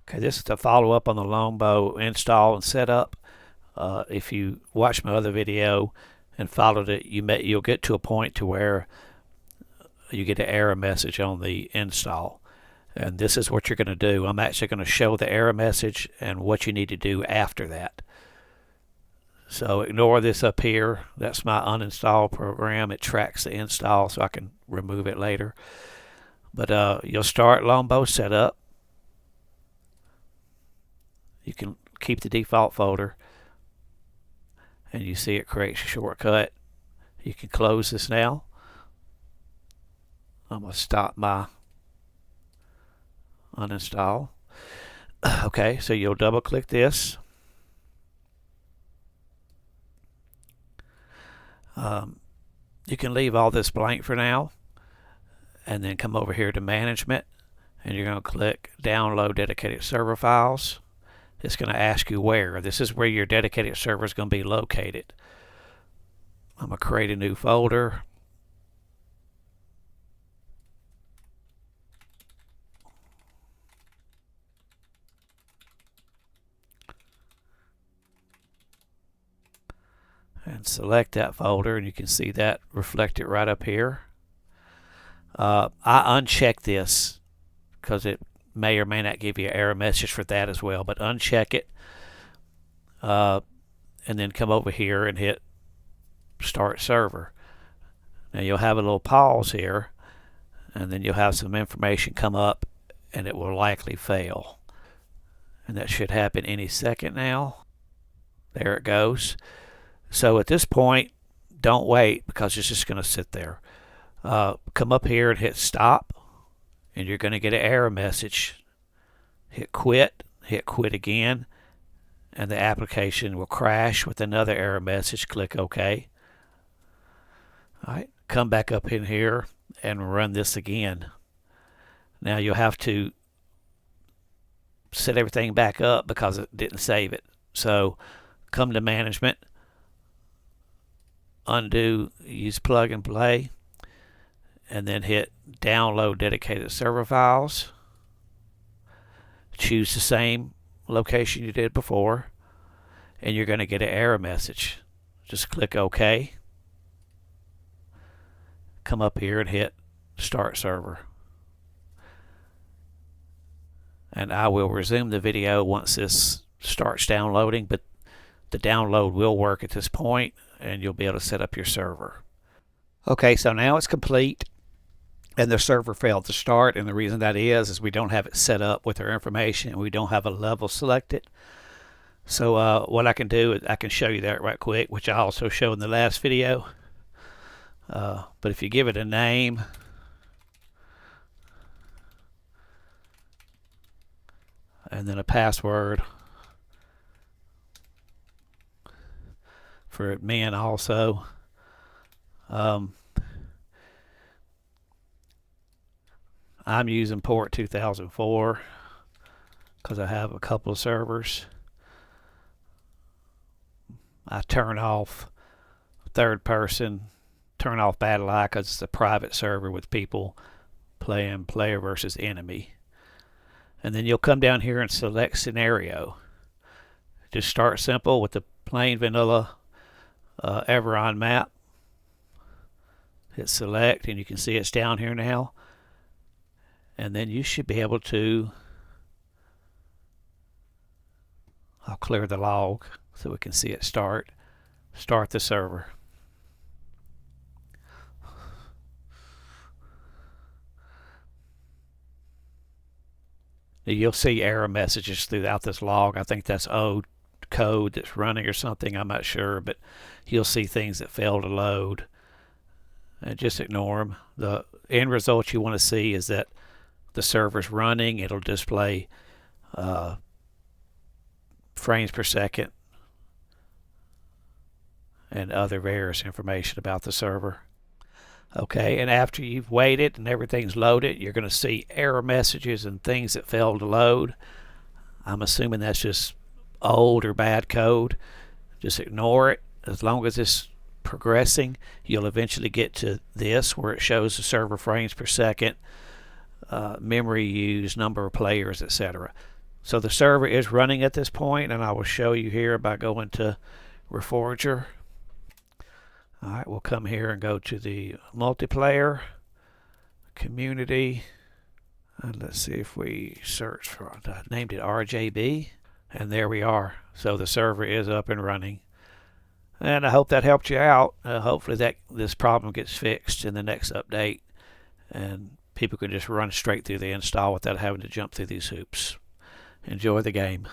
Okay, this is the follow-up on the Longbow install and setup. If you watch my other video and followed it, you'll get to a point to where you get an error message on the install. And this is what you're going to do. I'm actually going to show the error message and what you need to do after that. So ignore this up here. That's my uninstall program. It tracks the install so I can remove it later. But you'll start Longbow setup. You can keep the default folder, and you see it creates a shortcut. You can close this now. I'm going to stop my uninstall. Okay, so you'll double click this. You can leave all this blank for now, and then come over here to management, and you're going to click download dedicated server files. It's going to ask you where. This is where your dedicated server is going to be located. I'm going to create a new folder. And select that folder, and you can see that reflected right up here. I uncheck this because it may or may not give you an error message for that as well, but uncheck it, and then come over here and hit start server. Now you'll have a little pause here, and then you'll have some information come up, and it will likely fail, and that should happen any second now. There it goes. So at this point, don't wait because it's just going to sit there. Come up here and hit stop, and you're going to get an error message. Hit quit again, and the application will crash with another error message. Click OK. Alright, come back up in here and run this again. Now you'll have to set everything back up because it didn't save it. So come to management, undo, use plug and play, and then hit download dedicated server files. Choose the same location you did before, and you're going to get an error message. Just click OK. Come up here and hit start server. And I will resume the video once this starts downloading, but the download will work at this point, and you'll be able to set up your server. Okay, so now it's complete, and the server failed to start, and the reason that is we don't have it set up with our information, and we don't have a level selected. So what I can do is I can show you that right quick, which I also showed in the last video. But if you give it a name, and then a password for admin also. I'm using port 2004 because I have a couple of servers. I turn off third person, turn off battle eye because it's a private server with people playing player versus enemy. And then you'll come down here and select scenario. Just start simple with the plain vanilla Everon map. Hit select, and you can see it's down here now. And then you should be able to, I'll clear the log so we can see it start the server. You'll see error messages throughout this log. I think that's old code that's running or something. I'm not sure, but you'll see things that fail to load. And just ignore them. The end result you want to see is that the server's running. It'll display frames per second and other various information about the server. Okay, and after you've waited and everything's loaded, you're going to see error messages and things that failed to load. I'm assuming that's just old or bad code. Just ignore it. As long as it's progressing, you'll eventually get to this where it shows the server frames per second, memory used, number of players, etc. So the server is running at this point, and I will show you here by going to Reforger. Alright, we'll come here and go to the multiplayer, community, and let's see if we search for, I named it RJB, and there we are. So the server is up and running. And I hope that helped you out. Hopefully this problem gets fixed in the next update, and people can just run straight through the install without having to jump through these hoops. Enjoy the game.